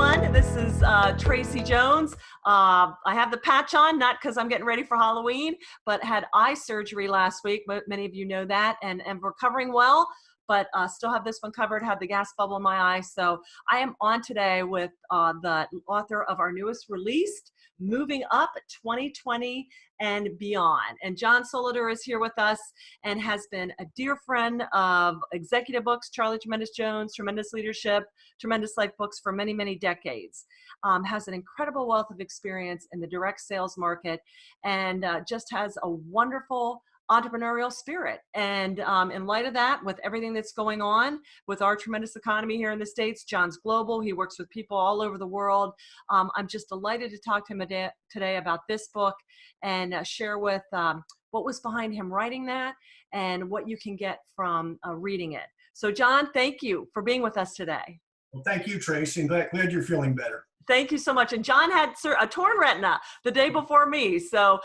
everyone. This is Tracey Jones. I have the patch on, not because I'm getting ready for Halloween, but had eye surgery last week. Many of you know that, and recovering well, but still have this one covered, have the gas bubble in my eye. So I am on today with the author of our newest release, Moving Up 2020 and Beyond. And John Solleder is here with us and has been a dear friend of Executive Books, Charlie Tremendous Jones, Tremendous Leadership, Tremendous Life books for many, many decades. Has an incredible wealth of experience in the direct sales market, and just has a wonderful entrepreneurial spirit. And in light of that, with everything that's going on with our tremendous economy here in the States, John's global. He works with people all over the world. I'm just delighted to talk to him today about this book and share with what was behind him writing that and what you can get from reading it. So John, thank you for being with us today. Well, thank you, Tracy. Glad you're feeling better. Thank you so much. And John had a torn retina the day before me. So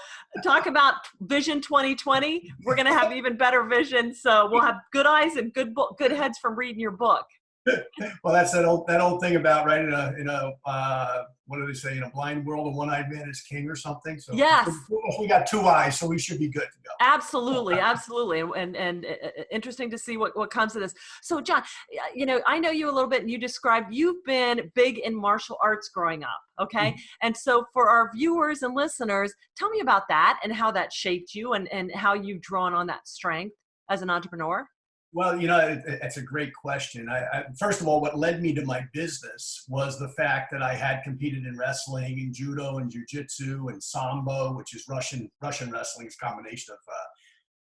talk about Vision 2020. We're going to have even better vision. So we'll have good eyes and good heads from reading your book. Well, that's that old thing about, right, in a what do they say, in a blind world, a one-eyed man is king or something. So yes, we got two eyes, so we should be good to go. Absolutely, absolutely, and interesting to see what comes of this. So, John, I know you a little bit, and you described you've been big in martial arts growing up. Okay, mm-hmm. And so for our viewers and listeners, tell me about that and how that shaped you, and how you've drawn on that strength as an entrepreneur. Well, it's a great question. First of all, what led me to my business was the fact that I had competed in wrestling and judo and jiu-jitsu and sambo, which is Russian wrestling. It's a combination of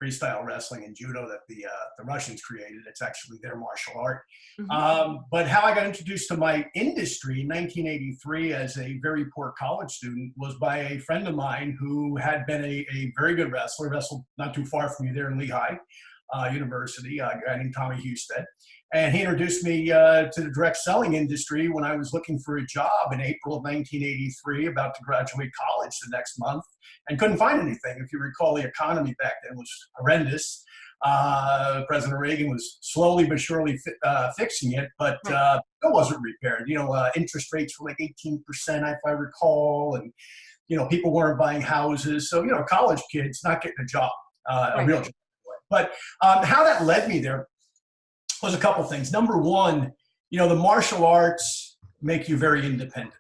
freestyle wrestling and judo that the Russians created. It's actually their martial art. Mm-hmm. But how I got introduced to my industry in 1983 as a very poor college student was by a friend of mine who had been a very good wrestler, wrestled not too far from you there in Lehigh University, a guy named Tommy Husted. And he introduced me to the direct selling industry when I was looking for a job in April of 1983, about to graduate college the next month, and couldn't find anything. If you recall, the economy back then was horrendous. President Reagan was slowly but surely fixing it, but it wasn't repaired. Interest rates were like 18%, if I recall, and people weren't buying houses. So college kids not getting a job, a real job. But how that led me there was a couple things. Number one, the martial arts make you very independent.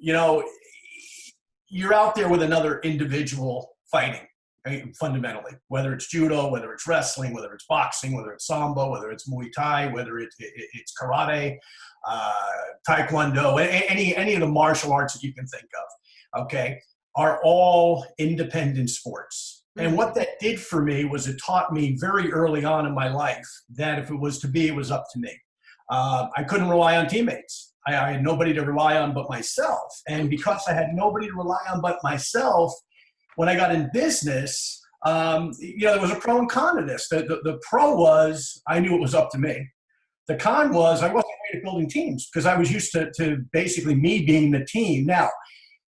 You're out there with another individual fighting, right? Fundamentally, whether it's judo, whether it's wrestling, whether it's boxing, whether it's sambo, whether it's Muay Thai, whether it's karate, taekwondo, any of the martial arts that you can think of, okay, are all independent sports. And what that did for me was it taught me very early on in my life that if it was to be, it was up to me. I couldn't rely on teammates. I had nobody to rely on but myself. And because I had nobody to rely on but myself, when I got in business, there was a pro and con to this. The pro was I knew it was up to me. The con was I wasn't great at building teams because I was used to basically me being the team. Now,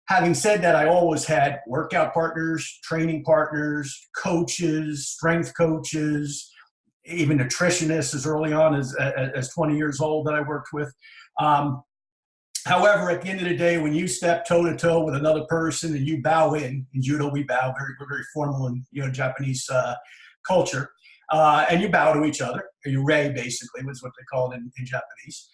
having said that, I always had workout partners, training partners, coaches, strength coaches, even nutritionists as early on as 20 years old that I worked with. However, at the end of the day, when you step toe-to-toe with another person and you bow in judo, we bow, we're very formal in Japanese culture, and you bow to each other, or you rei basically was what they call it in Japanese.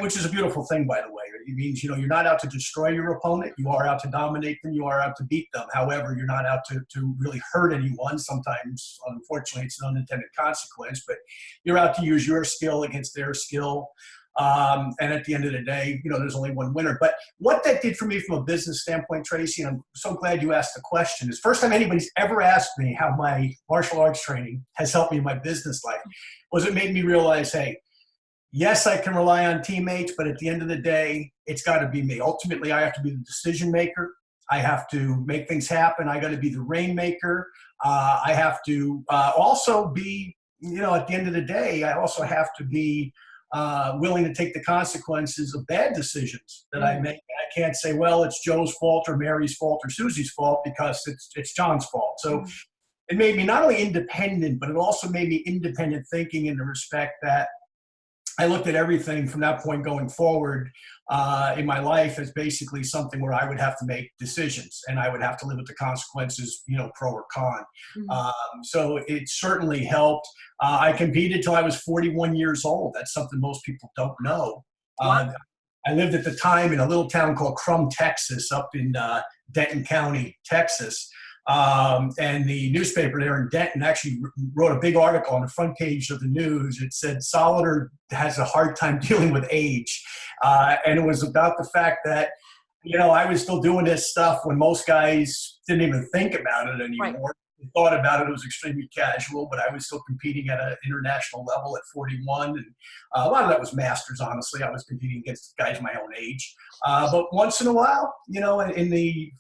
Which is a beautiful thing, by the way. It means, you're not out to destroy your opponent. You are out to dominate them. You are out to beat them. However, you're not out to really hurt anyone. Sometimes, unfortunately, it's an unintended consequence, but you're out to use your skill against their skill. And at the end of the day, there's only one winner. But what that did for me from a business standpoint, Tracy, and I'm so glad you asked the question, is first time anybody's ever asked me how my martial arts training has helped me in my business life, was it made me realize, hey, yes, I can rely on teammates, but at the end of the day, it's got to be me. Ultimately, I have to be the decision maker. I have to make things happen. I got to be the rainmaker. I have to also be, at the end of the day, I also have to be willing to take the consequences of bad decisions that I make. I can't say, well, it's Joe's fault or Mary's fault or Susie's fault because it's John's fault. So it made me not only independent, but it also made me independent thinking in the respect that I looked at everything from that point going forward in my life as basically something where I would have to make decisions and I would have to live with the consequences, pro or con. Mhm. So it certainly helped. I competed till I was 41 years old. That's something most people don't know. Wow. I lived at the time in a little town called Crum, Texas, up in Denton County, Texas. And the newspaper there in Denton actually wrote a big article on the front page of the news. It said Solleder has a hard time dealing with age. And it was about the fact that, I was still doing this stuff when most guys didn't even think about it Right. anymore. They thought about it, it was extremely casual, but I was still competing at an international level at 41. And a lot of that was masters, honestly. I was competing against guys my own age. But once in a while,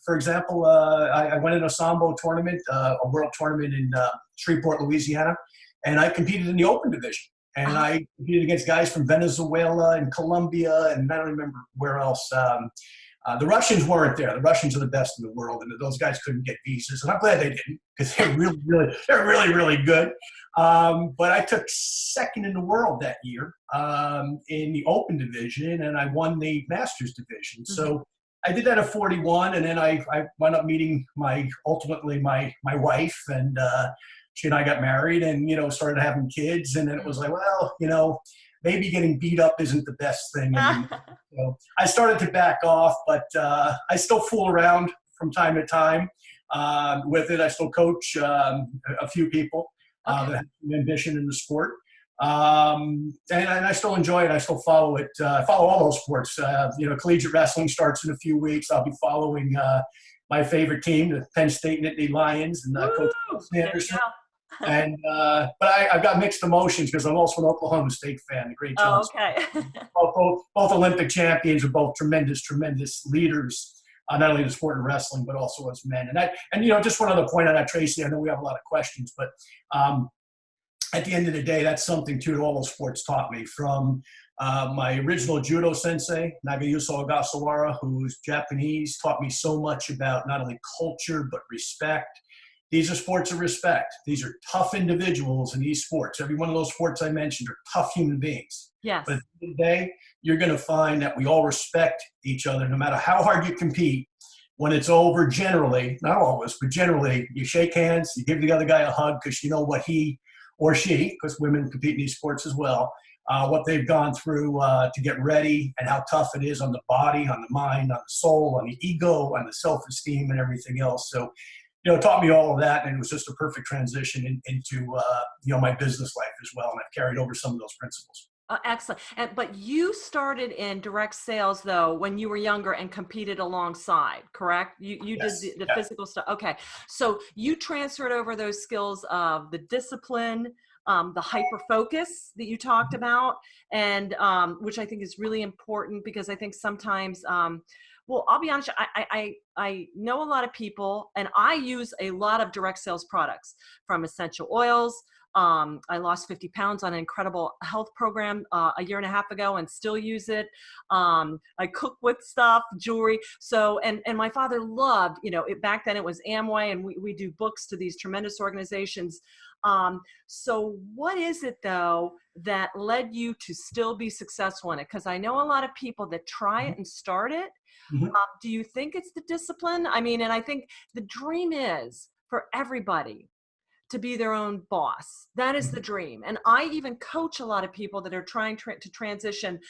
for example, I went in a Sambo tournament, a world tournament in Shreveport, Louisiana, and I competed in the open division. And Uh-huh. I competed against guys from Venezuela and Colombia, and I don't remember where else. The Russians weren't there. The Russians are the best in the world, and those guys couldn't get visas. And I'm glad they didn't, because they're really, really good. But I took second in the world that year in the open division, and I won the masters division. Mm-hmm. So I did that at 41, and then I wound up meeting ultimately my wife, and she and I got married, and started having kids, and then it was like, well, maybe getting beat up isn't the best thing anymore. So I started to back off, but I still fool around from time to time with it. I still coach a few people that have some ambition in the sport. And I still enjoy it. I still follow it. I follow all those sports. Collegiate wrestling starts in a few weeks. I'll be following my favorite team, the Penn State Nittany Lions, and Coach Anderson. But I've got mixed emotions because I'm also an Oklahoma State fan, the great John. Oh, okay. both Olympic champions are both tremendous leaders, not only in the sport of wrestling, but also as men. And just one other point on that, Tracy, I know we have a lot of questions, but at the end of the day, that's something too that all those sports taught me. From my original judo sensei, Nagayusa Ogasawara, who's Japanese, taught me so much about not only culture, but respect. These are sports of respect. These are tough individuals in these sports. Every one of those sports I mentioned are tough human beings. Yes. But at the end of the day, you're going to find that we all respect each other, no matter how hard you compete. When it's over, generally, not always, but generally, you shake hands, you give the other guy a hug because you know what he or she, because women compete in these sports as well, what they've gone through to get ready and how tough it is on the body, on the mind, on the soul, on the ego, on the self-esteem and everything else. So, it taught me all of that, and it was just a perfect transition into my business life as well, and I've carried over some of those principles. Excellent. But you started in direct sales, though, when you were younger and competed alongside, correct? You Yes. did the physical stuff. Okay. So you transferred over those skills of the discipline, the hyper focus that you talked about, and which I think is really important, because I think sometimes well, I'll be honest, I know a lot of people, and I use a lot of direct sales products, from essential oils. I lost 50 pounds on an incredible health program a year and a half ago, and still use it. I cook with stuff, jewelry. So, and my father loved, back then it was Amway, and we do books to these tremendous organizations. So what is it, though, that led you to still be successful in it? Because I know a lot of people that try it and start it. Mm-hmm. Do you think it's the discipline? I mean, and I think the dream is for everybody to be their own boss. That is the dream. And I even coach a lot of people that are trying to transition,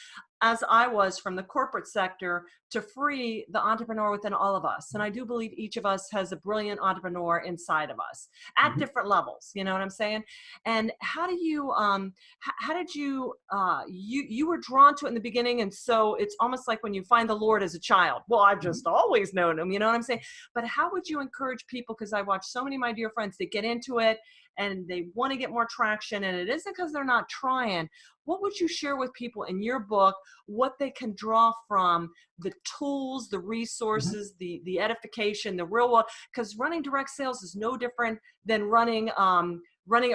as I was, from the corporate sector to free the entrepreneur within all of us. And I do believe each of us has a brilliant entrepreneur inside of us at different levels. You know what I'm saying? And how do you, how did you, you were drawn to it in the beginning. And so it's almost like when you find the Lord as a child. Well, I've just always known him, you know what I'm saying? But how would you encourage people? Because I watch so many of my dear friends that get into it and they want to get more traction, and it isn't because they're not trying. What would you share with people in your book, what they can draw from, the tools, the resources, the edification, the real world? Because running direct sales is no different than running a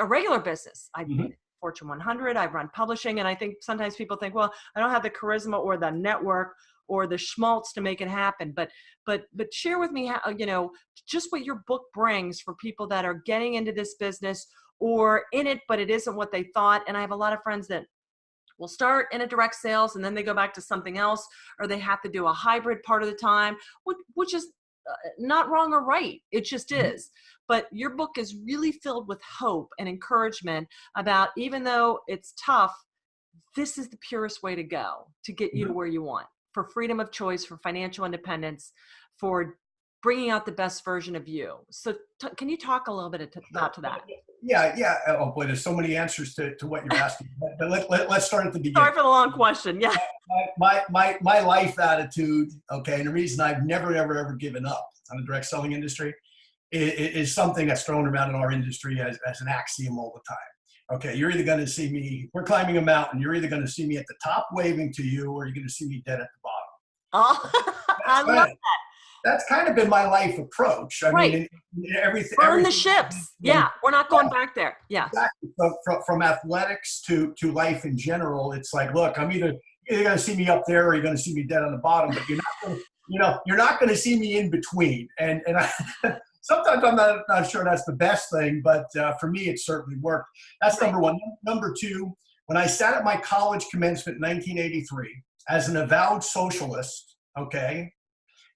regular business. I've been Fortune 100, I've run publishing, and I think sometimes people think, well, I don't have the charisma or the network or the schmaltz to make it happen. But share with me how, just what your book brings for people that are getting into this business or in it, but it isn't what they thought. And I have a lot of friends that will start in a direct sales and then they go back to something else, or they have to do a hybrid part of the time, which is not wrong or right. It just is. But your book is really filled with hope and encouragement about, even though it's tough, this is the purest way to go to get you to where you want, for freedom of choice, for financial independence, for bringing out the best version of you. So can you talk a little bit about that? Yeah. Oh boy, there's so many answers to what you're asking. But let's start at the beginning. Sorry for the long question. Yeah. My life attitude, okay, and the reason I've never, ever given up on the direct selling industry is something that's thrown around in our industry as an axiom all the time. Okay, you're either going to see me, we're climbing a mountain, you're either going to see me at the top waving to you, or you're going to see me dead at the bottom. Oh, I love that. That's kind of been my life approach. I mean, everything. Burn the ships. Yeah, we're not going back there. Yeah. Exactly. From athletics to life in general, it's like, look, I'm either going to see me up there, or you're going to see me dead on the bottom. But you're not going to see me in between. And sometimes I'm not sure that's the best thing, but for me, it certainly worked. That's number one. Number two, when I sat at my college commencement in 1983 as an avowed socialist, okay,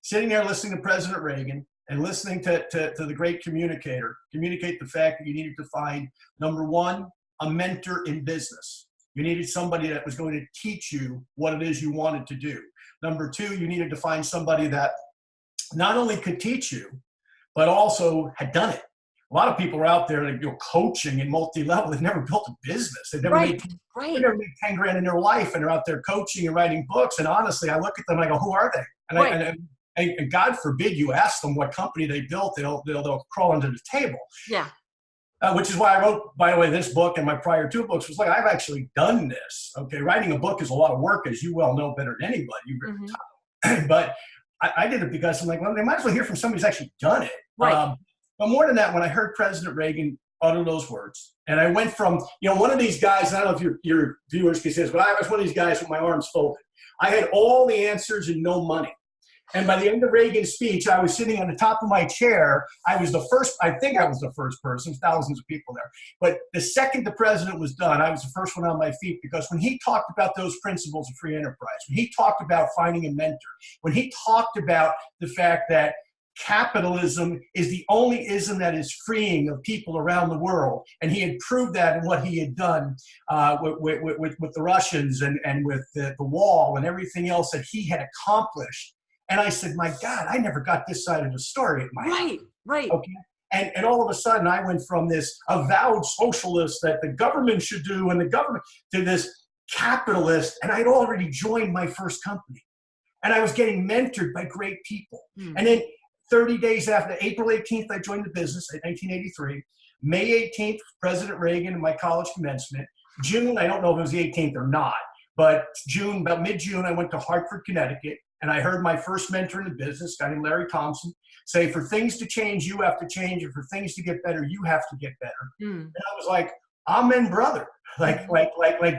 sitting there listening to President Reagan and listening to the great communicator communicate the fact that you needed to find, number one, a mentor in business. You needed somebody that was going to teach you what it is you wanted to do. Number two, you needed to find somebody that not only could teach you, but also had done it. A lot of people are out there that coaching and multi-level. They've never built a business. They've never made 10 grand in their life, and they're out there coaching and writing books. And honestly, I look at them and I go, who are they? And God forbid you ask them what company they built, they'll crawl under the table. Yeah. Which is why I wrote, by the way, this book and my prior two books was like, I've actually done this. Okay, writing a book is a lot of work, as you well know better than anybody. But I did it because I'm like, well, they might as well hear from somebody who's actually done it. Right. But more than that, when I heard President Reagan utter those words, and I went from, one of these guys, I don't know if your viewers can see this, but I was one of these guys with my arms folded. I had all the answers and no money. And by the end of Reagan's speech, I was sitting on the top of my chair. I think I was the first person, thousands of people there. But the second the president was done, I was the first one on my feet, because when he talked about those principles of free enterprise, when he talked about finding a mentor, when he talked about the fact that capitalism is the only ism that is freeing of people around the world, and he had proved that in what he had done with the Russians and with the wall and everything else that he had accomplished. And I said, my God, I never got this side of the story at my life. Right. Okay. And all of a sudden I went from this avowed socialist that the government should do and the government to this capitalist. And I'd already joined my first company. And I was getting mentored by great people. And then 30 days after, April 18th, I joined the business in 1983. May 18th, President Reagan and my college commencement. June, I don't know if it was the 18th or not, but June, about mid-June, I went to Hartford, Connecticut. And I heard my first mentor in the business, a guy named Larry Thompson, say, for things to change, you have to change. And for things to get better, you have to get better. And I was like, amen, brother. Like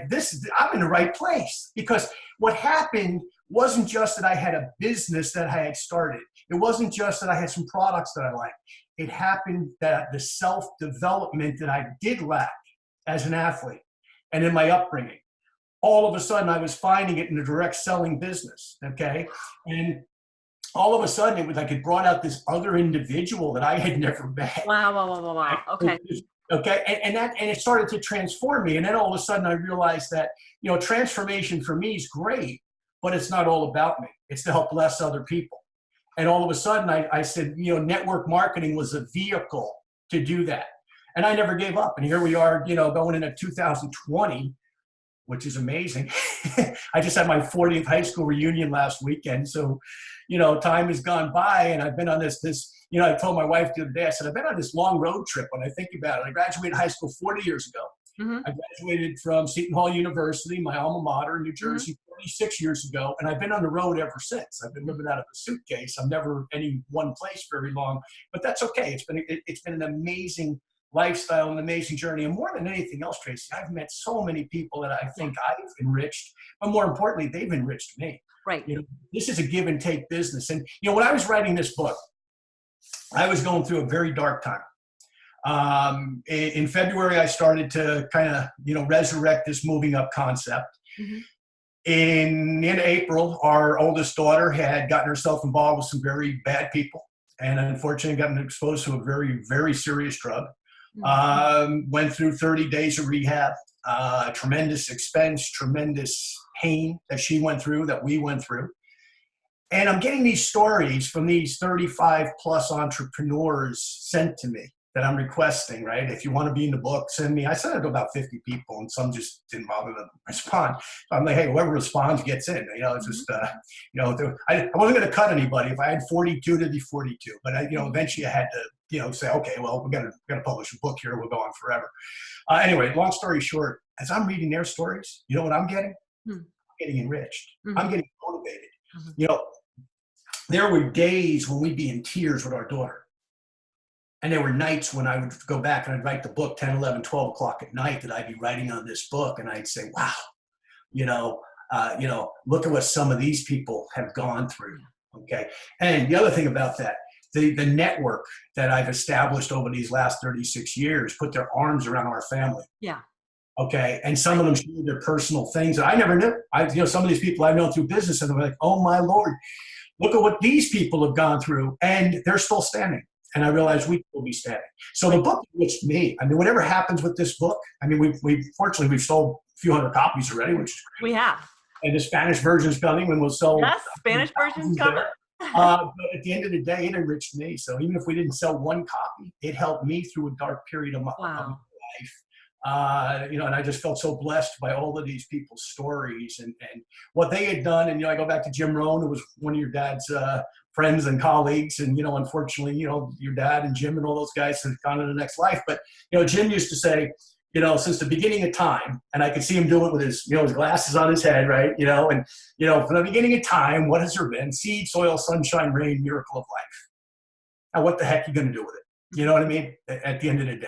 this, I'm in the right place. Because what happened wasn't just that I had a business that I had started. It wasn't just that I had some products that I liked. It happened that the self-development that I did lack as an athlete and in my upbringing, all of a sudden I was finding it in the direct selling business, okay? And all of a sudden it was like it brought out this other individual that I had never met. Wow. Okay. Okay, and it started to transform me. And then all of a sudden I realized that, transformation for me is great, but it's not all about me. It's to help bless other people. And all of a sudden I said, network marketing was a vehicle to do that. And I never gave up. And here we are, going into 2020, which is amazing. I just had my 40th high school reunion last weekend. So, time has gone by, and I've been on this, I told my wife the other day, I said, I've been on this long road trip when I think about it. I graduated high school 40 years ago. I graduated from Seton Hall University, my alma mater in New Jersey, 36 years ago. And I've been on the road ever since. I've been living out of a suitcase. I'm never any one place very long, but that's okay. It's been an amazing lifestyle, an amazing journey. And more than anything else, Tracey, I've met so many people that I think I've enriched, but more importantly, they've enriched me. Right. This is a give and take business. And, when I was writing this book, I was going through a very dark time. In February, I started to kind of, resurrect this moving up concept. Mm-hmm. In April, our oldest daughter had gotten herself involved with some very bad people and unfortunately gotten exposed to a very, very serious drug. Went through 30 days of rehab, tremendous expense, tremendous pain that she went through, that we went through. And I'm getting these stories from these 35 plus entrepreneurs sent to me that I'm requesting, right? If you want to be in the book, send me. I sent it to about 50 people and some just didn't bother to respond. So I'm like, hey, whoever responds gets in. It's just, I wasn't going to cut anybody. If I had 42, to be 42. But eventually I had to, say, okay, well, we got to publish a book here. We'll go on forever. Anyway, long story short, as I'm reading their stories, you know what I'm getting? I'm getting enriched. I'm getting motivated. There were days when we'd be in tears with our daughter. And there were nights when I would go back and I'd write the book 10, 11, 12 o'clock at night that I'd be writing on this book. And I'd say, wow, look at what some of these people have gone through. Okay. And the other thing about that, the network that I've established over these last 36 years put their arms around our family. Yeah. Okay. And some of them share their personal things that I never knew. Some of these people I've known through business and I'm like, oh my Lord, look at what these people have gone through and they're still standing. And I realized we will be standing. So the book enriched me. I mean, whatever happens with this book, I mean, fortunately we've sold a few hundred copies already, which is great. We have. And the Spanish version is coming and we'll sell. Yes, Spanish version is coming. But at the end of the day, it enriched me. So even if we didn't sell one copy, it helped me through a dark period of my life. And I just felt so blessed by all of these people's stories and what they had done. And, I go back to Jim Rohn, who was one of your dad's friends and colleagues. And, unfortunately, your dad and Jim and all those guys have gone to the next life. But, Jim used to say, since the beginning of time, and I could see him do it with his, his glasses on his head, right? From the beginning of time, what has there been? Seed, soil, sunshine, rain, miracle of life. Now, what the heck are you going to do with it? You know what I mean? At the end of the day.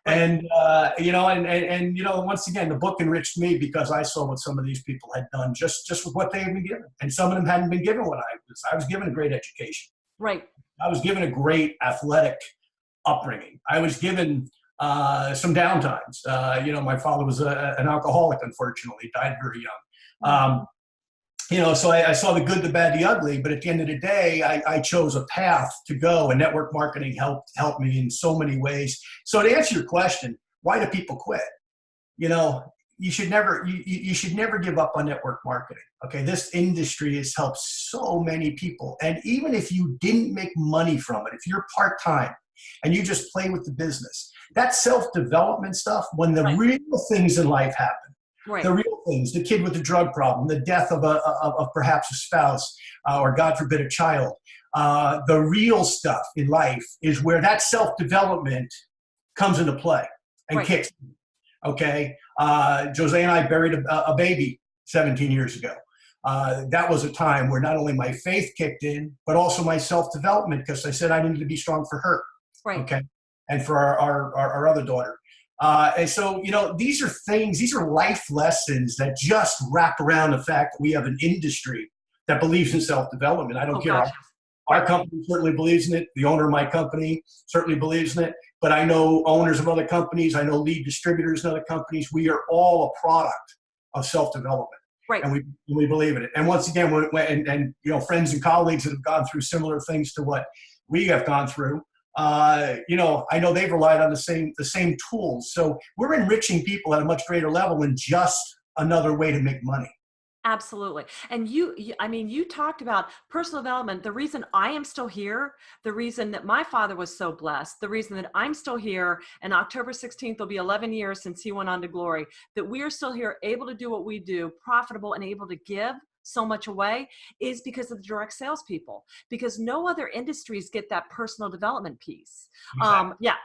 And, once again, the book enriched me because I saw what some of these people had done just with what they had been given. And some of them hadn't been given what I was given a great education. Right. I was given a great athletic upbringing. I was given some downtimes. My father was an alcoholic, unfortunately, died very young. So I saw the good, the bad, the ugly, but at the end of the day, I chose a path to go, and network marketing helped me in so many ways. So to answer your question, why do people quit? You should never give up on network marketing. Okay. This industry has helped so many people. And even if you didn't make money from it, if you're part-time and you just play with the business, that self-development stuff, when the real things in life happen, the real things, the kid with the drug problem, the death of perhaps a spouse, or God forbid a child, the real stuff in life is where that self-development comes into play and kicks in. Okay. Jose and I buried a baby 17 years ago. That was a time where not only my faith kicked in, but also my self-development, because I said I needed to be strong for her. Right. Okay. And for our other daughter. And so, these are life lessons that just wrap around the fact that we have an industry that believes in self-development. I don't care. Our company certainly believes in it. The owner of my company certainly believes in it. But I know owners of other companies. I know lead distributors in other companies. We are all a product of self-development. Right. And we believe in it. And once again, friends and colleagues that have gone through similar things to what we have gone through, I know they've relied on the same tools. So we're enriching people at a much greater level than just another way to make money. Absolutely. And you talked about personal development. The reason I am still here, the reason that my father was so blessed, the reason that I'm still here, and October 16th will be 11 years since he went on to glory, that we are still here, able to do what we do, profitable and able to give so much away, is because of the direct sales people, because no other industries get that personal development piece. Exactly.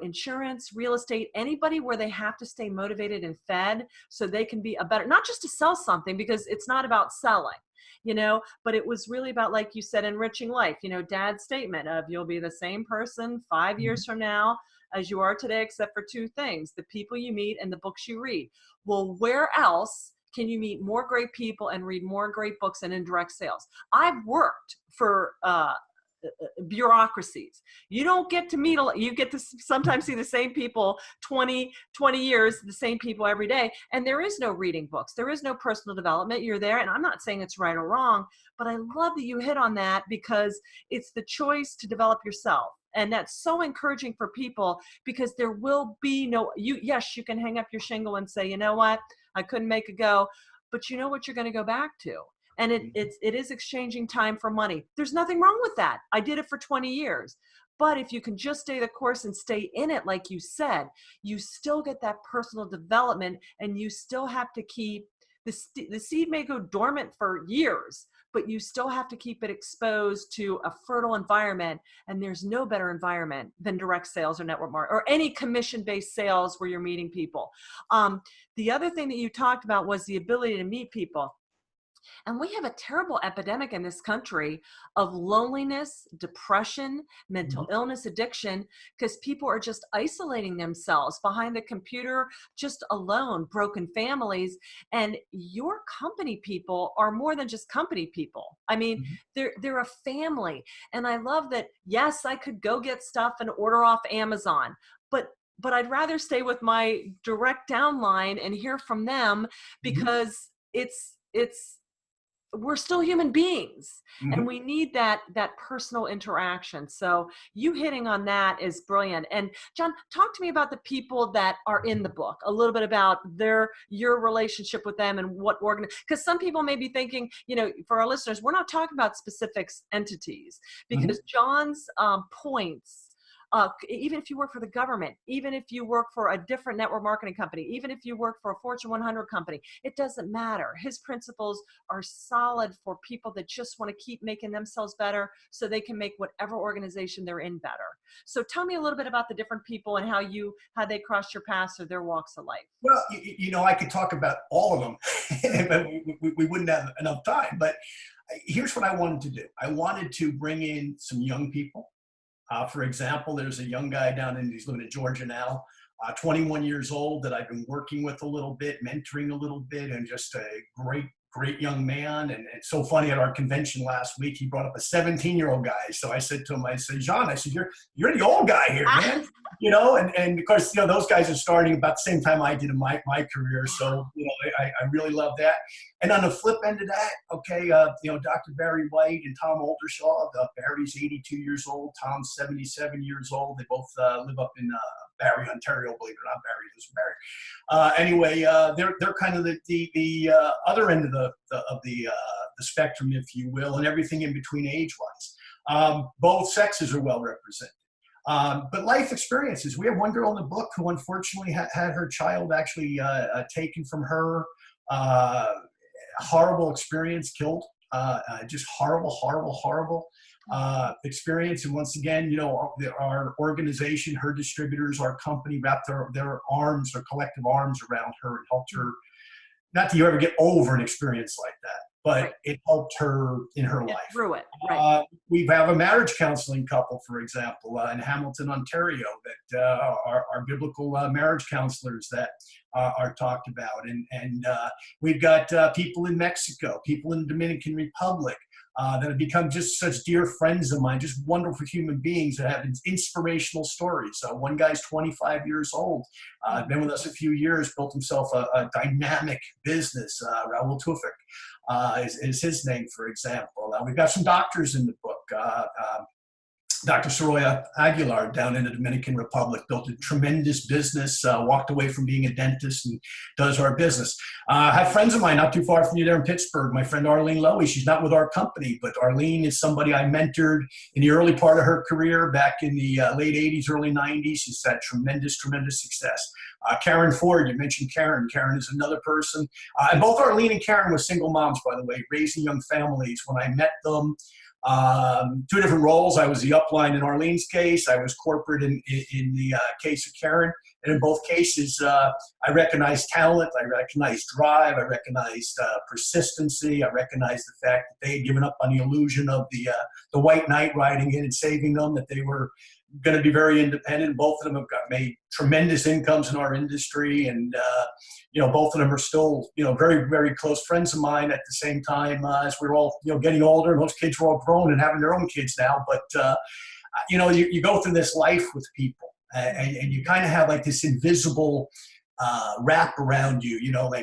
Insurance, real estate, anybody where they have to stay motivated and fed so they can be a better, not just to sell something, because it's not about selling, but it was really about, like you said, enriching life. Dad's statement of you'll be the same person 5 years from now as you are today, except for two things: the people you meet and the books you read. Well, where else can you meet more great people and read more great books and in direct sales? I've worked for bureaucracies. You don't get to meet, you get to sometimes see the same people 20 years, the same people every day. And there is no reading books. There is no personal development. You're there. And I'm not saying it's right or wrong, but I love that you hit on that, because it's the choice to develop yourself. And that's so encouraging for people, because there will be yes, you can hang up your shingle and say, you know what, I couldn't make a go, but you know what you're going to go back to. And it is exchanging time for money. There's nothing wrong with that. I did it for 20 years. But if you can just stay the course and stay in it, like you said, you still get that personal development, and you still have to keep, the seed may go dormant for years, but you still have to keep it exposed to a fertile environment. And there's no better environment than direct sales or network marketing or any commission-based sales where you're meeting people. The other thing that you talked about was the ability to meet people. And we have a terrible epidemic in this country of loneliness, depression, mental illness, addiction, because people are just isolating themselves behind the computer, just alone, broken families. And your company people are more than just company people. I mean, they're a family. And I love that, yes, I could go get stuff and order off Amazon, but I'd rather stay with my direct downline and hear from them, because we're still human beings, and we need that personal interaction. So you hitting on that is brilliant. And John, talk to me about the people that are in the book, a little bit about your relationship with them and what because some people may be thinking, for our listeners, we're not talking about specific entities, because John's points, even if you work for the government, even if you work for a different network marketing company, even if you work for a Fortune 100 company, it doesn't matter. His principles are solid for people that just want to keep making themselves better so they can make whatever organization they're in better. So tell me a little bit about the different people and how they crossed your paths or their walks of life. Well, I could talk about all of them, but we wouldn't have enough time. But here's what I wanted to do. I wanted to bring in some young people. For example, there's a young guy he's living in Georgia now, 21 years old, that I've been working with a little bit, mentoring a little bit, and just a great young man. And it's so funny, at our convention last week, he brought up a 17-year-old guy. So I said to him, John, you're the old guy here, man. And of course, those guys are starting about the same time I did in my career. So, I really love that. And on the flip end of that, Dr. Barry White and Tom Oldershaw. Barry's 82 years old. Tom's 77 years old. They both live up in Barrie, Ontario, believe it or not. Barry lives in Barrie. They're kind of the other end of the spectrum, if you will, and everything in between age-wise. Both sexes are well represented. But life experiences. We have one girl in the book who unfortunately had her child actually taken from her. Horrible experience, killed. Just horrible experience. And once again, our organization, her distributors, our company wrapped their collective arms around her and helped her. Not that you ever get over an experience like that, but it helped her in her life. Through it, right. We have a marriage counseling couple, for example, in Hamilton, Ontario, that are biblical marriage counselors that are talked about. And we've got people in Mexico, people in the Dominican Republic, that have become just such dear friends of mine, just wonderful human beings that have inspirational stories. One guy's 25 years old, been with us a few years, built himself a dynamic business. Raul Tufik is his name, for example. We've got some doctors in the book. Dr. Soroya Aguilar down in the Dominican Republic built a tremendous business, walked away from being a dentist and does our business. I have friends of mine not too far from you there in Pittsburgh. My friend Arlene Lowy, she's not with our company, but Arlene is somebody I mentored in the early part of her career back in the late 80s, early 90s. She's had tremendous success. Karen Ford, you mentioned Karen. Karen is another person. And both Arlene and Karen were single moms, by the way, raising young families. When I met them, two different roles. I was the upline in Arlene's case. I was corporate in the case of Karen. And in both cases, I recognized talent. I recognized drive. I recognized persistency. I recognized the fact that they had given up on the illusion of the white knight riding in and saving them, that they were going to be very independent. Both of them have made tremendous incomes in our industry, and both of them are still very, very close friends of mine. At the same time, as we're all getting older, and those kids are all grown and having their own kids now. But you go through this life with people, and you kind of have like this invisible wrap around you,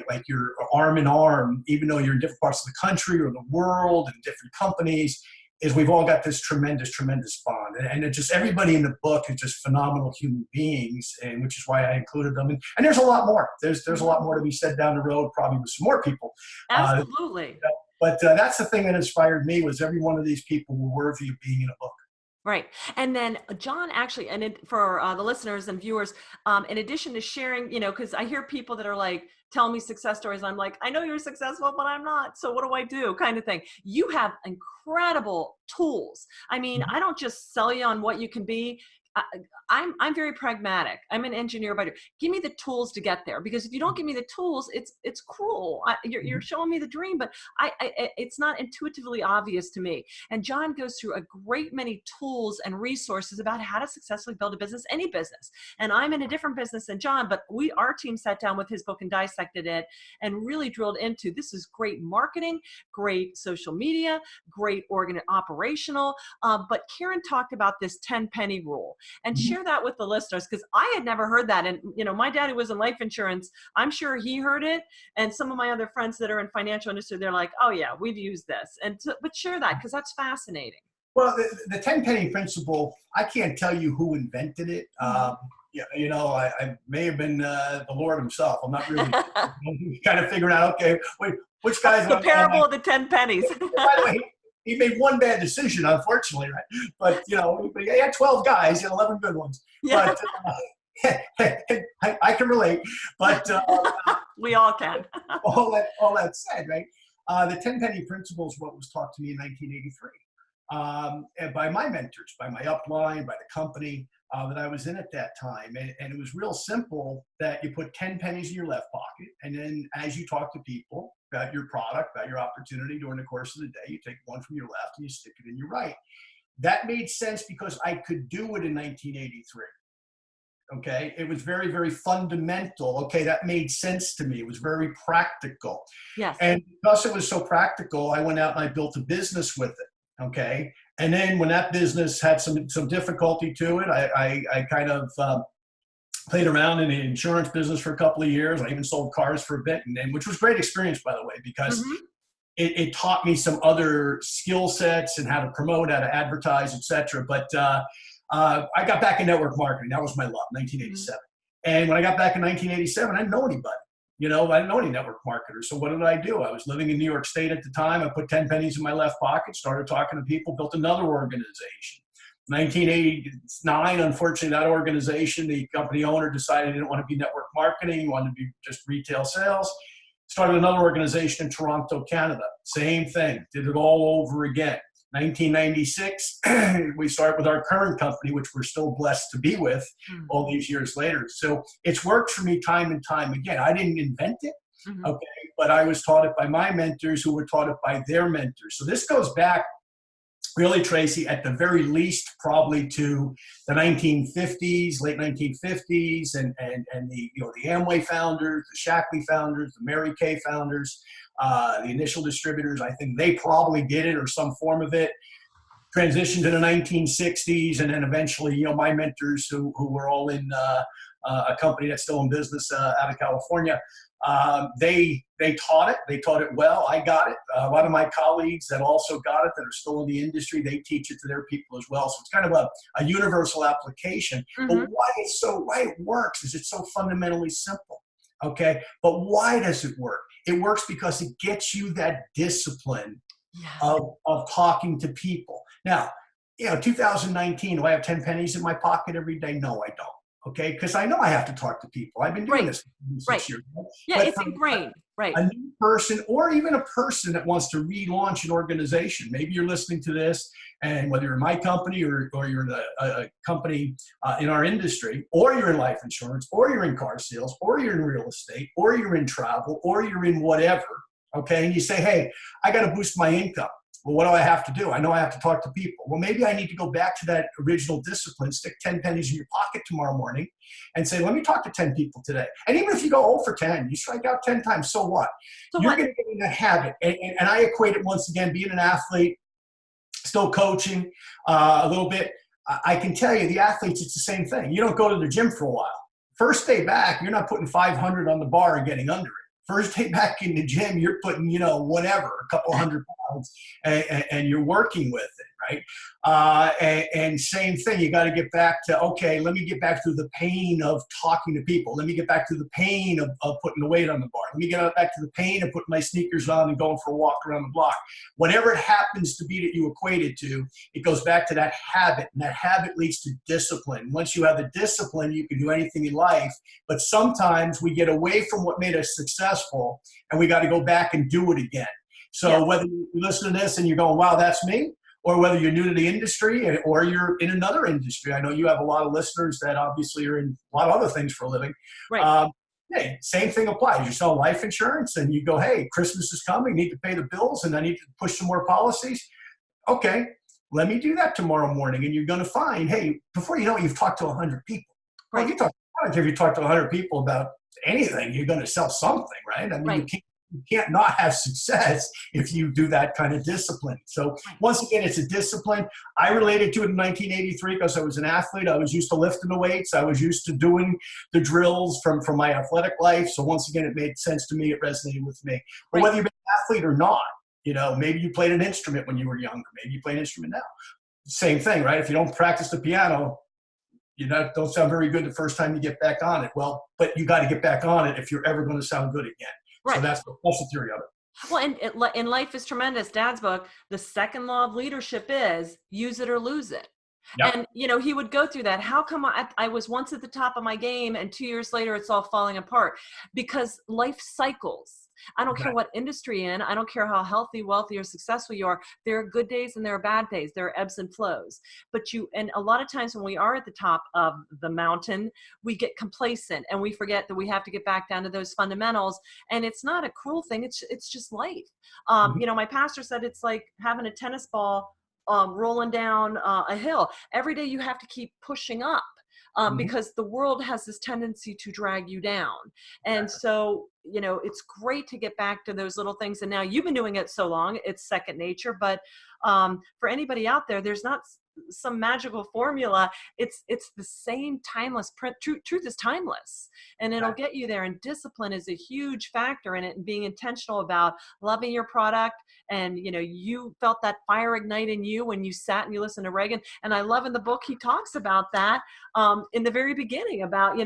like you're arm in arm, even though you're in different parts of the country or the world and different companies. Is we've all got this tremendous, tremendous bond. And it just, everybody in the book is just phenomenal human beings, and which is why I included them. And there's a lot more. There's a lot more to be said down the road, probably with some more people. Absolutely. But that's the thing that inspired me, was every one of these people were worthy of being in a book. Right. And then John actually, for the listeners and viewers, in addition to sharing, because I hear people that are like, tell me success stories. And I'm like, I know you're successful, but I'm not. So what do I do? Kind of thing. You have incredible tools. I mean, I don't just sell you on what you can be. I'm very pragmatic. I'm an engineer by trade. Give me the tools to get there, because if you don't give me the tools, it's cruel. You're showing me the dream, but it's not intuitively obvious to me. And John goes through a great many tools and resources about how to successfully build a business, any business. And I'm in a different business than John, but our team sat down with his book and dissected it and really drilled into, this is great marketing, great social media, great operational. But Karen talked about this 10 penny rule. And share that with the listeners, because I had never heard that. And, my daddy was in life insurance. I'm sure he heard it. And some of my other friends that are in financial industry, they're like, oh yeah, we've used this. But share that, because that's fascinating. Well, the 10 penny principle, I can't tell you who invented it. I may have been the Lord himself. I'm not really kind of figuring out, okay, wait, which guy's the parable of the 10 pennies. By the way, he made one bad decision, unfortunately, right? But, he had 12 guys, he had 11 good ones. Yeah. But I can relate. But we all can. all that said, right? The 10 penny principle is what was taught to me in 1983 and by my mentors, by my upline, by the company that I was in at that time. And it was real simple, that you put 10 pennies in your left pocket. And then as you talk to people about your product, about your opportunity during the course of the day, you take one from your left and you stick it in your right. That made sense because I could do it in 1983. Okay. It was very, very fundamental. Okay. That made sense to me. It was very practical. Yes. And because it was so practical, I went out and I built a business with it. Okay. And then when that business had some difficulty to it, I kind of played around in the insurance business for a couple of years. I even sold cars for a bit, and which was great experience, by the way, because it taught me some other skill sets and how to promote, how to advertise, etc. But I got back in network marketing. That was my love, 1987. And when I got back in 1987, I didn't know anybody. I didn't know any network marketers. So what did I do? I was living in New York State at the time. I put 10 pennies in my left pocket, started talking to people, built another organization. 1989, unfortunately, that organization, the company owner decided he didn't want to be network marketing. He wanted to be just retail sales. Started another organization in Toronto, Canada. Same thing. Did it all over again. 1996, we start with our current company, which we're still blessed to be with all these years later. So it's worked for me time and time again. I didn't invent it, okay, but I was taught it by my mentors who were taught it by their mentors. So this goes back really, Tracy, at the very least, probably to the 1950s, late 1950s, and the the Amway founders, the Shackley founders, the Mary Kay founders, the initial distributors. I think they probably did it or some form of it. Transitioned to the 1960s, and then eventually, my mentors who were all in a company that's still in business out of California. They taught it. They taught it well. I got it. A lot of my colleagues that also got it, that are still in the industry, they teach it to their people as well. So it's kind of a universal application. But why it works is it's so fundamentally simple. Okay. But why does it work? It works because it gets you that discipline of talking to people. Now, 2019, do I have 10 pennies in my pocket every day? No, I don't. Okay, because I know I have to talk to people. I've been doing this for 6 years. Yeah, but it's ingrained. Right. A new person, or even a person that wants to relaunch an organization. Maybe you're listening to this, and whether you're in my company or you're in a company in our industry, or you're in life insurance, or you're in car sales, or you're in real estate, or you're in travel, or you're in whatever. Okay, and you say, hey, I got to boost my income. Well, what do I have to do? I know I have to talk to people. Well, maybe I need to go back to that original discipline, stick 10 pennies in your pocket tomorrow morning and say, let me talk to 10 people today. And even if you go 0 for 10, you strike out 10 times, so what? So You're what? going to get in a habit. And I equate it once again, being an athlete, still coaching a little bit. I can tell you, the athletes, it's the same thing. You don't go to the gym for a while. First day back, you're not putting 500 on the bar and getting under it. First day back in the gym, you're putting, whatever, a couple hundred pounds, and you're working with it, right? And same thing, you got to get back to, okay, let me get back to the pain of talking to people. Let me get back to the pain of putting the weight on the bar. Let me get back to the pain of putting my sneakers on and going for a walk around the block. Whatever it happens to be that you equate it to, it goes back to that habit, and that habit leads to discipline. Once you have the discipline, you can do anything in life, but sometimes we get away from what made us successful, and we got to go back and do it again. So whether you listen to this and you're going, wow, that's me, or whether you're new to the industry or you're in another industry. I know you have a lot of listeners that obviously are in a lot of other things for a living. Right. Hey, same thing applies. You sell life insurance and you go, hey, Christmas is coming, need to pay the bills and I need to push some more policies. Okay, let me do that tomorrow morning. And you're going to find, hey, before you know it, you've talked to 100 people. Right. Well, if you talk to 100 people about anything, you're going to sell something, right? I mean, you can't not have success if you do that kind of discipline. So once again, it's a discipline. I related to it in 1983 because I was an athlete. I was used to lifting the weights. I was used to doing the drills from my athletic life. So once again, it made sense to me. It resonated with me. But whether you've been an athlete or not, maybe you played an instrument when you were younger. Maybe you play an instrument now. Same thing, right? If you don't practice the piano, you don't sound very good the first time you get back on it. Well, but you got to get back on it if you're ever going to sound good again. Right. So that's the theory of it. Well, and in Life is Tremendous, Dad's book, the second law of leadership is use it or lose it. Yep. And, he would go through that. How come I was once at the top of my game and 2 years later it's all falling apart? Because life cycles. I don't care what industry you're in. I don't care how healthy, wealthy, or successful you are. There are good days and there are bad days. There are ebbs and flows. And a lot of times when we are at the top of the mountain, we get complacent and we forget that we have to get back down to those fundamentals. And it's not a cruel thing. It's just life. My pastor said it's like having a tennis ball rolling down a hill. Every day you have to keep pushing up. Because the world has this tendency to drag you down. And so, it's great to get back to those little things. And now you've been doing it so long, it's second nature. But for anybody out there, there's not some magical formula. It's the same timeless print. Truth is timeless, and it'll get you there. And discipline is a huge factor in it, and being intentional about loving your product. And you felt that fire ignite in you when you sat and you listened to Reagan. And I love in the book he talks about that in the very beginning about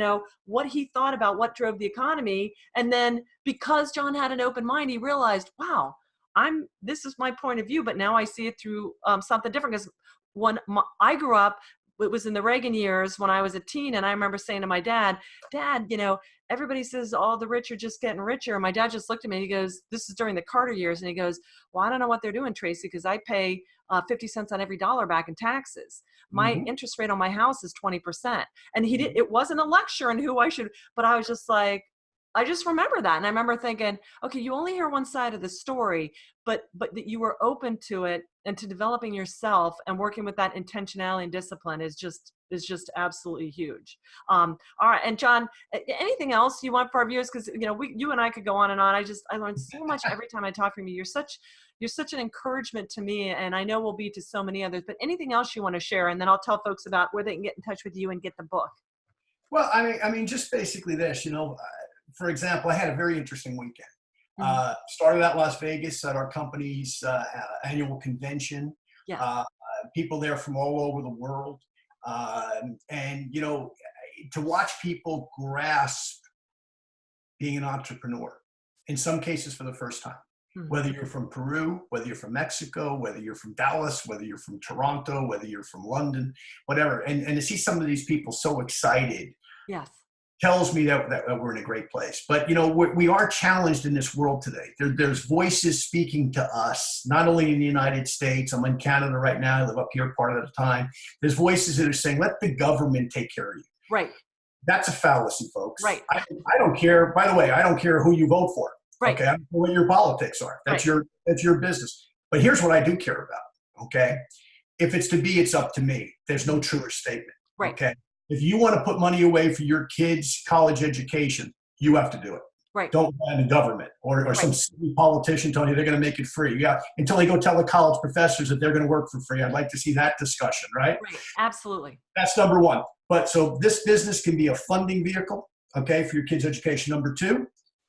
what he thought about what drove the economy. And then because John had an open mind, he realized, wow, this is my point of view, but now I see it through something different. Because when I grew up, it was in the Reagan years when I was a teen, and I remember saying to my dad, everybody says all the rich are just getting richer. And my dad just looked at me and he goes, this is during the Carter years. And he goes, well, I don't know what they're doing, Tracey, because I pay 50 cents on every dollar back in taxes. My interest rate on my house is 20%. And it wasn't a lecture on who I should, but I was just like, I just remember that. And I remember thinking, okay, you only hear one side of the story, but that you were open to it and to developing yourself and working with that intentionality and discipline is just absolutely huge. All right. And John, anything else you want for our viewers? Because, you and I could go on and on. I learned so much every time I talk from you. You're such an encouragement to me, and I know will be to so many others, but anything else you want to share? And then I'll tell folks about where they can get in touch with you and get the book. Well, I mean, just basically this, for example, I had a very interesting weekend. Started out Las Vegas at our company's annual convention. Yeah. People there from all over the world. And to watch people grasp being an entrepreneur, in some cases for the first time. Whether you're from Peru, whether you're from Mexico, whether you're from Dallas, whether you're from Toronto, whether you're from London, whatever. And to see some of these people so excited. Yes. Tells me that we're in a great place. But, we are challenged in this world today. There's voices speaking to us, not only in the United States. I'm in Canada right now. I live up here part of the time. There's voices that are saying, let the government take care of you. Right. That's a fallacy, folks. Right. I don't care. By the way, I don't care who you vote for. Right. Okay. I don't know what your politics are. That's your business. But here's what I do care about, okay? If it's to be, it's up to me. There's no truer statement, Right. okay? If you want to put money away for your kids' college education, you have to do it. Right. Don't rely on the government or Right. some silly politician telling you they're going to make it free. Yeah, until they go tell the college professors that they're going to work for free. I'd like to see that discussion, right? Right. Absolutely. That's number one. But so this business can be a funding vehicle, okay, for your kids' education. Number two,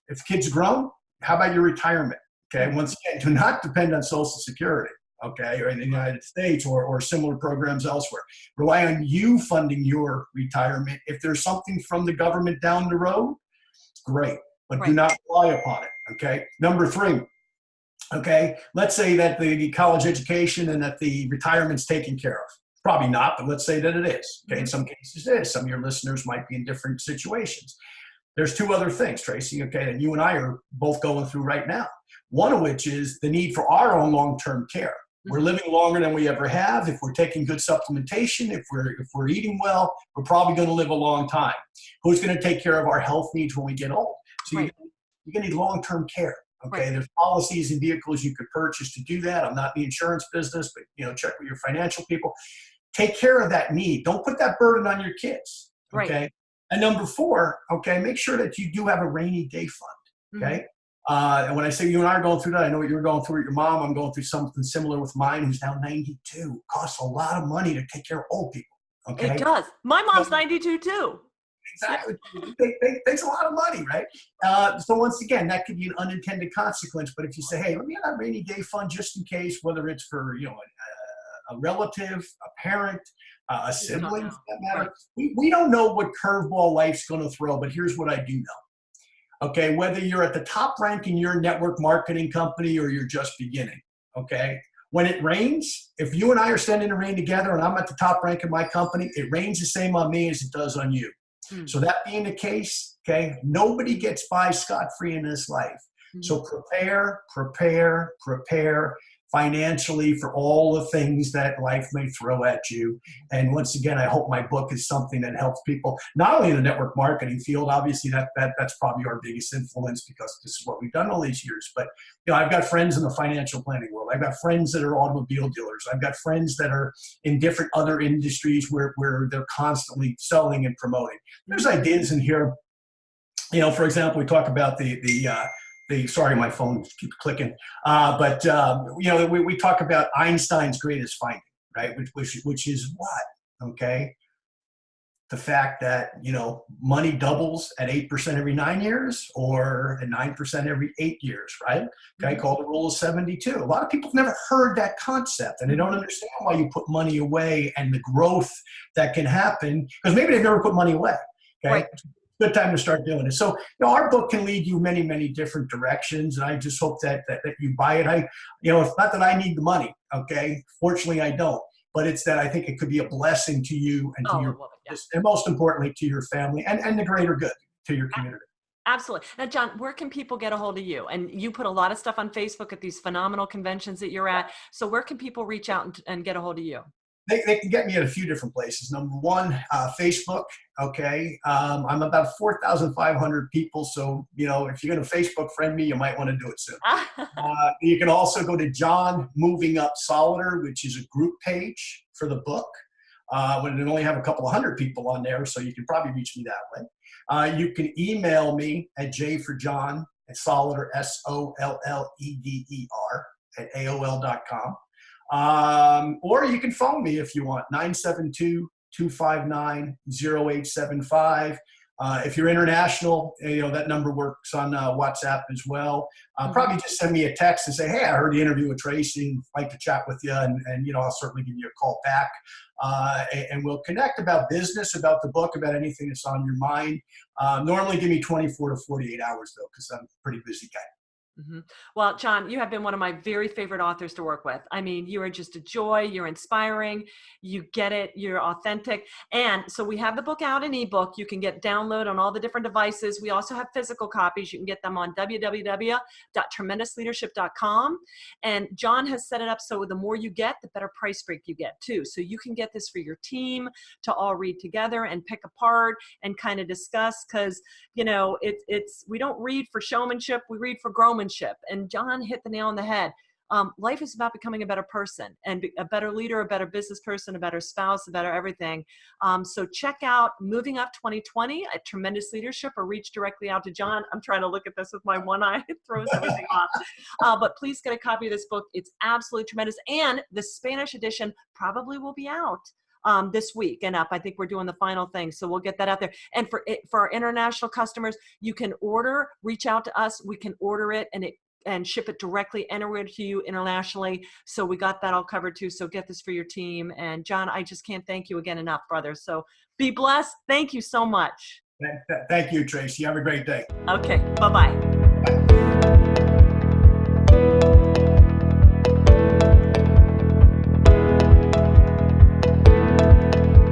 if kids grown, how about your retirement? Okay, once again, do not depend on Social Security, okay, or in the United States or similar programs elsewhere. Rely on you funding your retirement. If there's something from the government down the road, great, but do not rely upon it, okay? Number three, okay, let's say that the college education and that the retirement's taken care of. Probably not, but let's say that it is. Okay, in some cases it is. Some of your listeners might be in different situations. There's two other things, Tracy, okay, that you and I are both going through right now. One of which is the need for our own long-term care. We're living longer than we ever have. If we're taking good supplementation, if we're eating well, we're probably going to live a long time. Who's going to take care of our health needs when we get old? So you're going to need long-term care. Okay, there's policies and vehicles you could purchase to do that. I'm not in the insurance business, but check with your financial people. Take care of that need. Don't put that burden on your kids. Okay. Right. And number four, okay, make sure that you do have a rainy day fund. Okay. And when I say you and I are going through that, I know what you're going through with your mom. I'm going through something similar with mine, who's now 92. It costs a lot of money to take care of old people. Okay. It does. My mom's 92 too. Exactly. It takes a lot of money, right? So once again, that could be an unintended consequence. But if you say, hey, let me have that rainy day fund just in case, whether it's for a relative, a parent, a sibling, for that matter. We don't know what curveball life's going to throw, but here's what I do know. Okay, whether you're at the top rank in your network marketing company or you're just beginning, okay? When it rains, if you and I are standing in the rain together and I'm at the top rank in my company, it rains the same on me as it does on you. So that being the case, okay, nobody gets by scot-free in this life. So prepare financially for all the things that life may throw at you. And once again, I hope my book is something that helps people, not only in the network marketing field, obviously that's probably our biggest influence because this is what we've done all these years. But I've got friends in the financial planning world. I've got friends that are automobile dealers. I've got friends that are in different other industries where they're constantly selling and promoting. There's ideas in here. For example, we talk about sorry, my phone keeps clicking. We talk about Einstein's greatest finding, right? Which is what? Okay. The fact that, money doubles at 8% every 9 years or at 9% every 8 years, right? Okay. Called the rule of 72. A lot of people have never heard that concept and they don't understand why you put money away and the growth that can happen because maybe they've never put money away. Okay. Right. Good time to start doing it. So, our book can lead you many, many different directions. And I just hope that you buy it. It's not that I need the money. Okay. Fortunately, I don't, but it's that I think it could be a blessing to you and to and most importantly, to your family and the greater good to your community. Absolutely. Now, John, where can people get a hold of you? And you put a lot of stuff on Facebook at these phenomenal conventions that you're at. So where can people reach out and get a hold of you? They can get me at a few different places. Number one, Facebook. Okay. I'm about 4,500 people. So, if you're going to Facebook friend me, you might want to do it soon. You can also go to John Moving Up Solleder, which is a group page for the book. When it only have a couple of hundred people on there. So you can probably reach me that way. You can email me at jforjohn at Solleder, SOLLEDER at AOL.com. Or you can phone me if you want, 972-259-0875. If you're international, that number works on WhatsApp as well. Probably just send me a text and say, hey, I heard the interview with Tracey and I'd like to chat with you. And I'll certainly give you a call back. And we'll connect about business, about the book, about anything that's on your mind. Normally give me 24 to 48 hours though, because I'm a pretty busy guy. Well, John, you have been one of my very favorite authors to work with. I mean, you are just a joy. You're inspiring. You get it. You're authentic. And so we have the book out in ebook. You can get download on all the different devices. We also have physical copies. You can get them on www.tremendousleadership.com. And John has set it up so the more you get, the better price break you get too. So you can get this for your team to all read together and pick apart and kind of discuss because, we don't read for showmanship. We read for growmanship. And John hit the nail on the head. life is about becoming a better person and a better leader, a better business person, a better spouse, a better everything. So check out Moving Up 2020, a tremendous leadership, or reach directly out to John. I'm trying to look at this with my one eye. It throws everything off. But please get a copy of this book. It's absolutely tremendous. And the Spanish edition probably will be out this week and up. I think we're doing the final thing. So we'll get that out there. And for our international customers, you can reach out to us. We can order it and ship it directly anywhere to you internationally. So we got that all covered too. So get this for your team. And John, I just can't thank you again enough, brother. So be blessed. Thank you so much. Thank you, Tracy. Have a great day. Okay. Bye-bye. Bye.